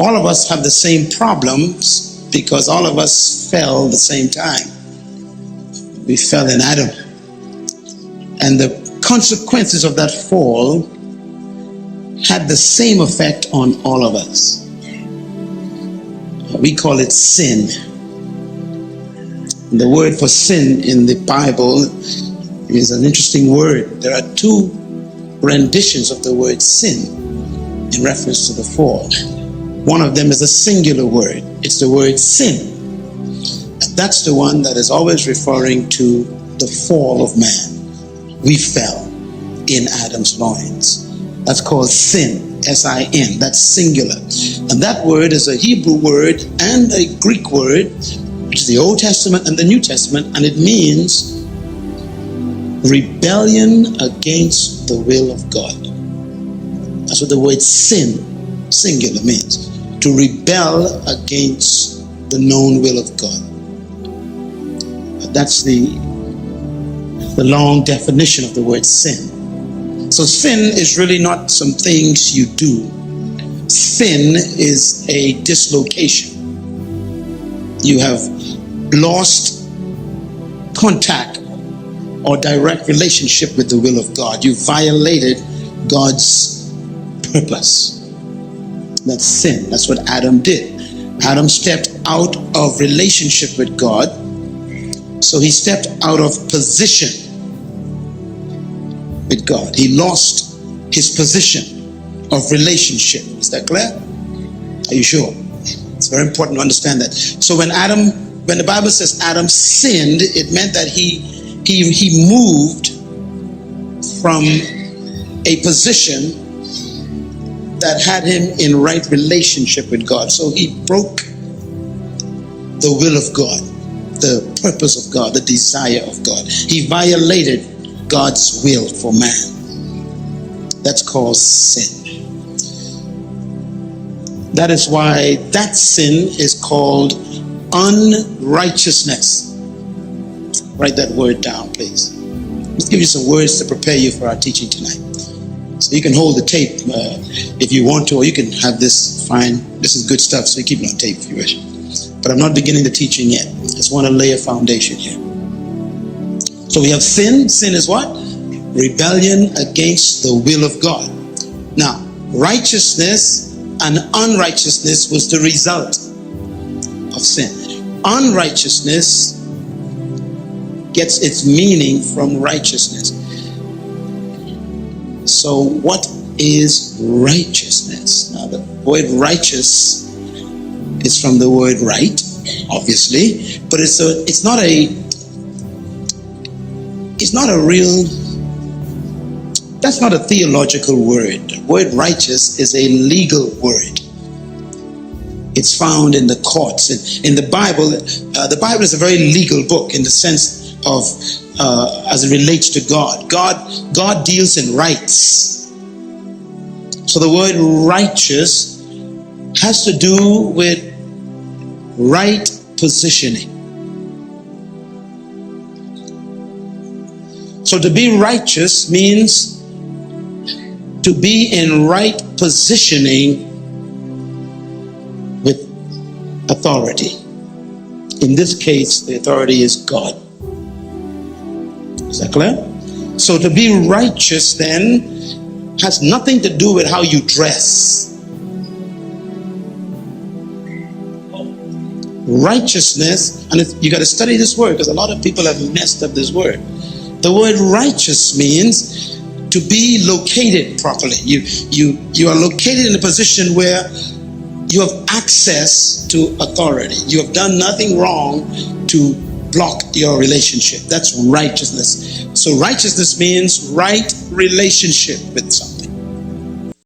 all of us have the same problems because all of us fell the same time. We fell in Adam. And the consequences of that fall had the same effect on all of us. We call it sin. The word for sin in the Bible is an interesting word. There are two renditions of the word sin in reference to the fall. One of them is a singular word. It's the word sin. And that's the one that is always referring to the fall of man. We fell in Adam's loins. That's called sin, S-I-N. That's singular. And that word is a Hebrew word and a Greek word, which is the Old Testament and the New Testament, and it means rebellion against the will of God. That's what the word sin, singular, means. To rebel against the known will of God. That's the long definition of the word sin. So sin is really not some things you do. Sin is a dislocation. You have lost contact or direct relationship with the will of God. You violated God's purpose. That's sin. That's what Adam did. Adam stepped out of relationship with God. So he stepped out of position with God. He lost his position of relationship. Is that clear? Are you sure? It's very important to understand that. So when the Bible says Adam sinned, it meant that he moved from a position that had him in right relationship with God. So he broke the will of God, the purpose of God, the desire of God. He violated God's will for man. That's called sin. That is why that sin is called unrighteousness. Write that word down, please. Let's give you some words to prepare you for our teaching tonight. So you can hold the tape if you want to, or you can have this fine. This is good stuff, so you keep it on tape if you wish. But I'm not beginning the teaching yet. I just want to lay a foundation here. So we have sin. Sin is what? Rebellion against the will of God. Now, righteousness and unrighteousness was the result of sin. Unrighteousness gets its meaning from righteousness. So what is righteousness? Now the word righteous is from the word right, obviously, but it's not a real, that's not a theological word. The word righteous is a legal word. It's found in the courts. In the Bible is a very legal book in the sense of as it relates to God. God deals in rights. So the word righteous has to do with right positioning. So to be righteous means to be in right positioning with authority. In this case, the authority is God. Is that clear? So to be righteous then has nothing to do with how you dress. Righteousness, and you got to study this word because a lot of people have messed up this word. The word righteous means to be located properly. You are located in a position where you have access to authority. You have done nothing wrong to block your relationship. That's righteousness. So righteousness means right relationship with someone.